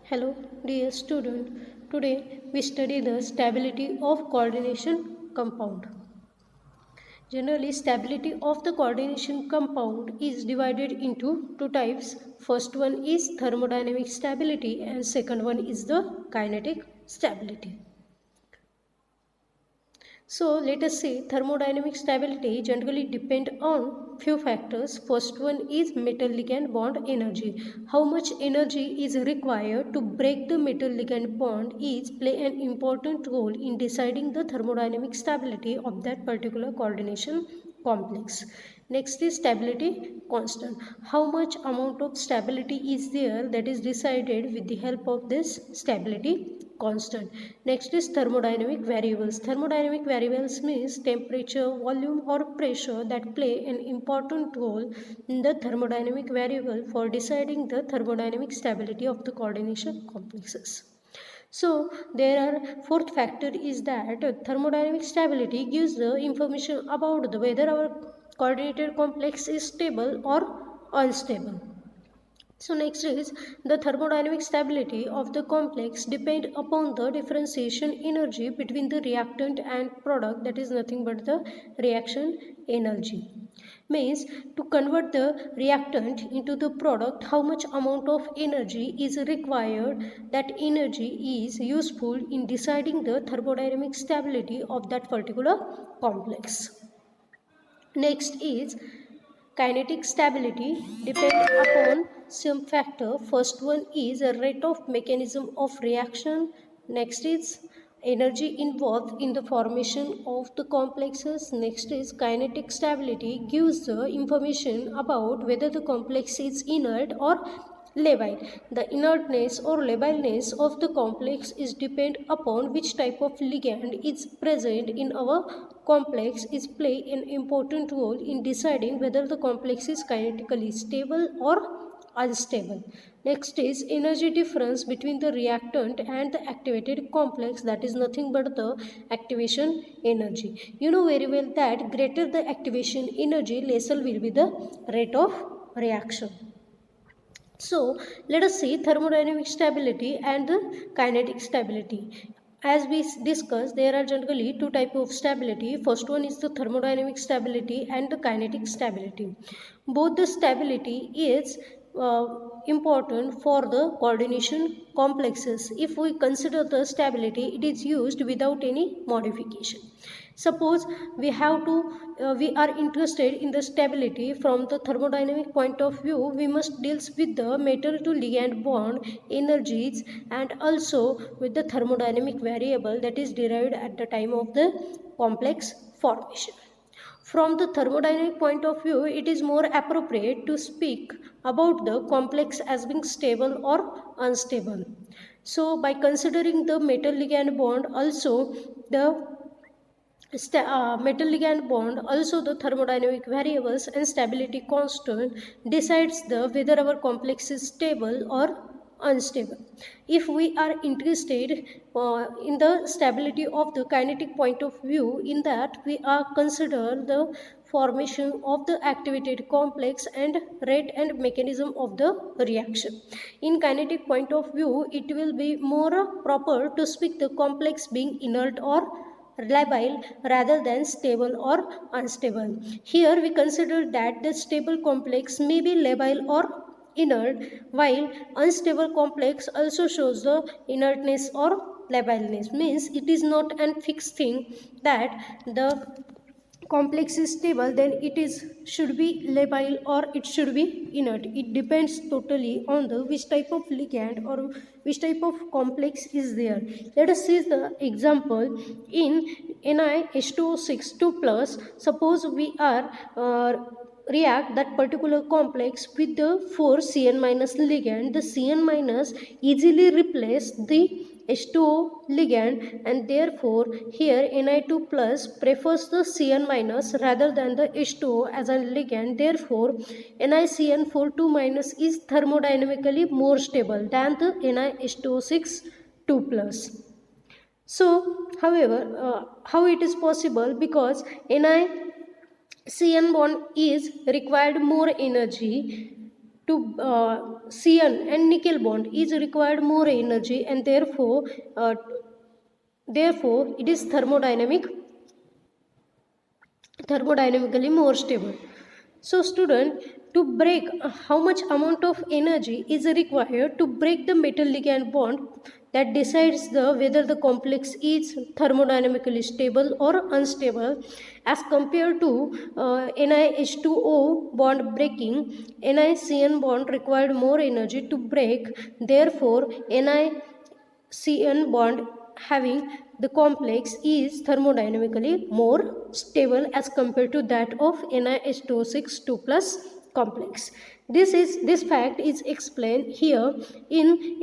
Hello, dear student. Today we study the stability of coordination compound. Generally, stability of the coordination compound is divided into two types. First one is thermodynamic stability and second one is the kinetic stability. So let us say thermodynamic stability generally depend on few factors. First one is metal ligand bond energy. How much energy is required to break the metal ligand bond is play an important role in deciding the thermodynamic stability of that particular coordination complex. Next is stability constant. How much amount of stability is there, that is decided with the help of this stability constant. Next is thermodynamic variables. Thermodynamic variables means temperature, volume or pressure that play an important role in the thermodynamic variable for deciding the thermodynamic stability of the coordination complexes. So there are fourth factor is that thermodynamic stability gives the information about the whether our coordinated complex is stable or unstable. So next is the thermodynamic stability of the complex depend upon the differentiation energy between the reactant and product, that is nothing but the reaction energy. Means to convert the reactant into the product, how much amount of energy is required, that energy is useful in deciding the thermodynamic stability of that particular complex. Next is kinetic stability depends upon some factor. First one is a rate of mechanism of reaction. Next is energy involved in the formation of the complexes. Next is kinetic stability gives the information about whether the complex is inert or labile. The inertness or labileness of the complex is depend upon which type of ligand is present in our complex is play an important role in deciding whether the complex is kinetically stable or unstable. Next is energy difference between the reactant and the activated complex, that is nothing but the activation energy. You know very well that greater the activation energy, lesser will be the rate of reaction. So let us see thermodynamic stability and the kinetic stability. As we discussed, there are generally two types of stability. First one is the thermodynamic stability and the kinetic stability. Both the stability is important for the coordination complexes. If we consider the stability, it is used without any modification. Suppose we are interested in the stability from the thermodynamic point of view, we must deal with the metal to ligand bond energies and also with the thermodynamic variable that is derived at the time of the complex formation. From the thermodynamic point of view, it is more appropriate to speak about the complex as being stable or unstable. So by considering the metal ligand bond, also the metal ligand bond, also the thermodynamic variables and stability constant decides the whether our complex is stable or unstable. If we are interested in the stability of the kinetic point of view, in that we are consider the formation of the activated complex and rate and mechanism of the reaction. In kinetic point of view, it will be more proper to speak the complex being inert or labile rather than stable or unstable. Here we consider that the stable complex may be labile or inert, while unstable complex also shows the inertness or labileness. Means it is not an fixed thing that the complex is stable, then it is should be labile or it should be inert. It depends totally on the which type of ligand or which type of complex is there. Let us see the example in NiH2O6 2 plus. Suppose we are react that particular complex with the 4Cn minus ligand. The Cn minus easily replace the H2O ligand, and therefore here Ni2 plus prefers the Cn minus rather than the H2O as a ligand. Therefore NiCN42 minus is thermodynamically more stable than the NiH2O6 2 plus. So however, how it is possible? Because NiCN bond is required more energy to Cn and nickel bond is required more energy, and therefore it is thermodynamically more stable. So student, to break how much amount of energy is required to break the metal ligand bond, that decides the whether the complex is thermodynamically stable or unstable. As compared to NiH2O bond breaking, NiCN bond required more energy to break. Therefore NiCN bond having the complex is thermodynamically more stable as compared to that of NiH2O6 2 plus complex. This fact is explained here in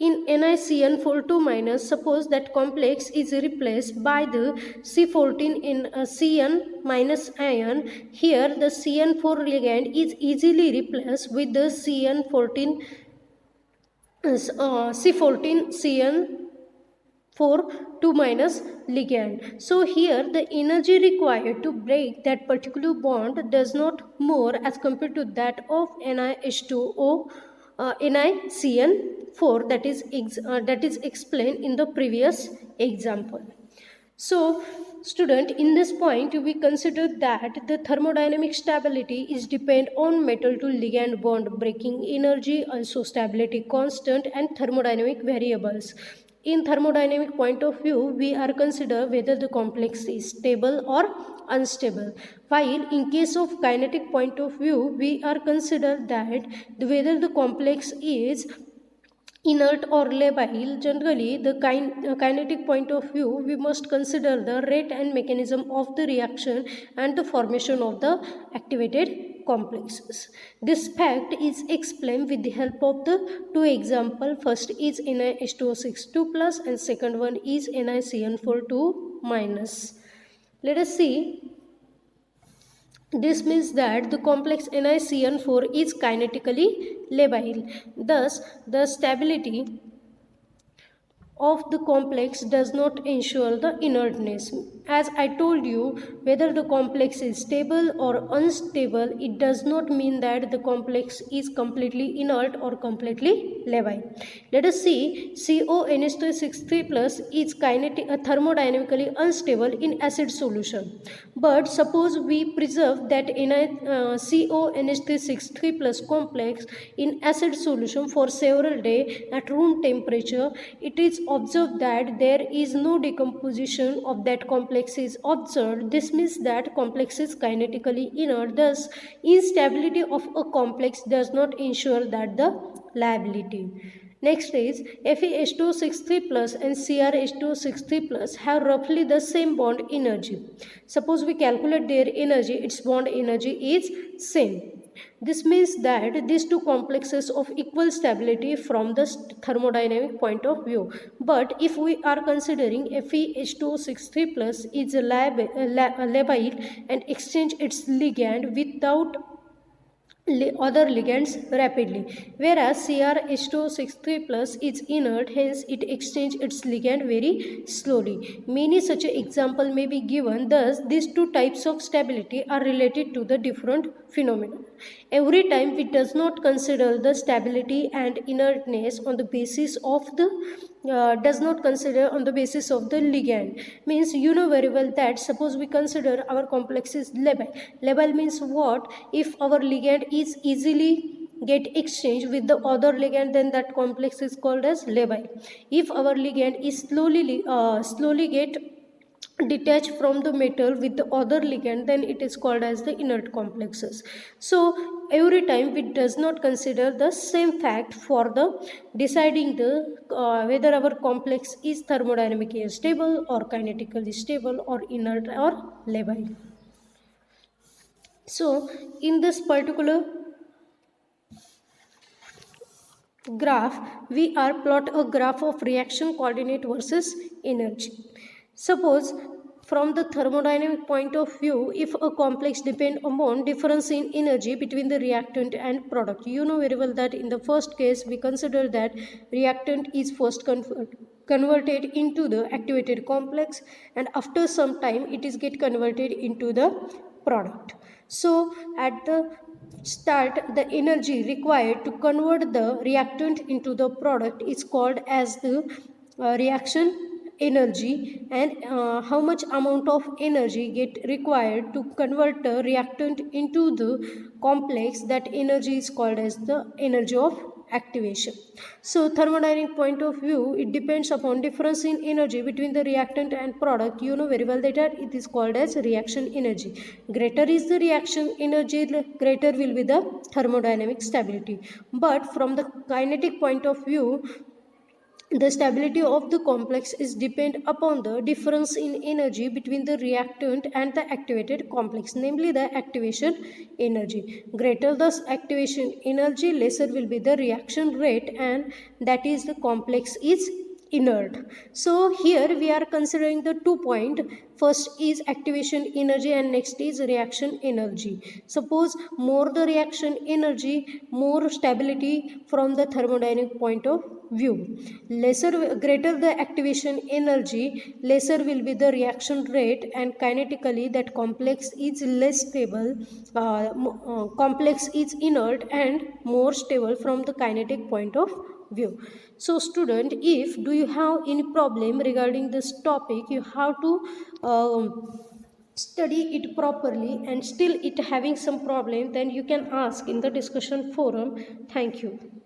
NiCN42 minus. Suppose that complex is replaced by the C14 in Cn minus ion. Here the Cn4 ligand is easily replaced with the C14 Cn4 2 minus ligand. So here the energy required to break that particular bond does not more as compared to that of NiH2O NiCN4, that is explained in the previous example. So student, in this point we consider that the thermodynamic stability is depend on metal to ligand bond breaking energy, also stability constant and thermodynamic variables. In thermodynamic point of view, we are consider whether the complex is stable or unstable, while in case of kinetic point of view, we are consider that whether the complex is inert or labile. Generally, the kinetic point of view, we must consider the rate and mechanism of the reaction and the formation of the activated complexes. This fact is explained with the help of the two example. First is NiH2O6 2 plus and second one is NiCN4 2 minus. Let us see. This means that the complex NiCN4 is kinetically labile. Thus, the stability of the complex does not ensure the inertness. As I told you, whether the complex is stable or unstable, it does not mean that the complex is completely inert or completely labile. Let us see. CONH363 plus is thermodynamically unstable in acid solution. But suppose we preserve that CONH363 plus complex in acid solution for several days at room temperature, it is observed that there is no decomposition of that complex is observed. This means that complex is kinetically inert. Thus, instability of a complex does not ensure that the liability. Next is FeH2O63 plus and CrH2O63 plus have roughly the same bond energy. Suppose we calculate their energy, its bond energy is same. This means that these two complexes of equal stability from the thermodynamic point of view. But if we are considering FeH2O63 plus is labile and exchange its ligand without other ligands rapidly, whereas CrH2O63 plus is inert, hence it exchanges its ligand very slowly. Many such example may be given. Thus, these two types of stability are related to the different phenomena. Every time we does not consider the stability and inertness on the basis of the does not consider on the basis of the ligand. Means you know very well that suppose we consider our complex is labile. Labile means what? If our ligand is easily get exchanged with the other ligand, then that complex is called as labile. If our ligand is slowly get detached from the metal with the other ligand, then it is called as the inert complexes. So every time we does not consider the same fact for the deciding the whether our complex is thermodynamically stable or kinetically stable or inert or labile. So in this particular graph, we are plot a graph of reaction coordinate versus energy. Suppose from the thermodynamic point of view, if a complex depend upon difference in energy between the reactant and product, you know very well that in the first case we consider that reactant is first converted into the activated complex, and after some time it is get converted into the product. So at the start, the energy required to convert the reactant into the product is called as the reaction energy, and how much amount of energy get required to convert the reactant into the complex, that energy is called as the energy of activation. So thermodynamic point of view, it depends upon difference in energy between the reactant and product. You know very well that it is called as reaction energy. Greater is the reaction energy, greater will be the thermodynamic stability. But from the kinetic point of view, the stability of the complex is depend upon the difference in energy between the reactant and the activated complex, namely the activation energy. Greater the activation energy, lesser will be the reaction rate, and that is the complex is inert. So here we are considering the 2 point. First is activation energy and next is reaction energy. Suppose more the reaction energy, more stability from the thermodynamic point of view. Greater the activation energy, lesser will be the reaction rate, and kinetically that complex is less stable. Complex is inert and more stable from the kinetic point of view. So student, if do you have any problem regarding this topic, you have to study it properly, and still it having some problem, then you can ask in the discussion forum. Thank you.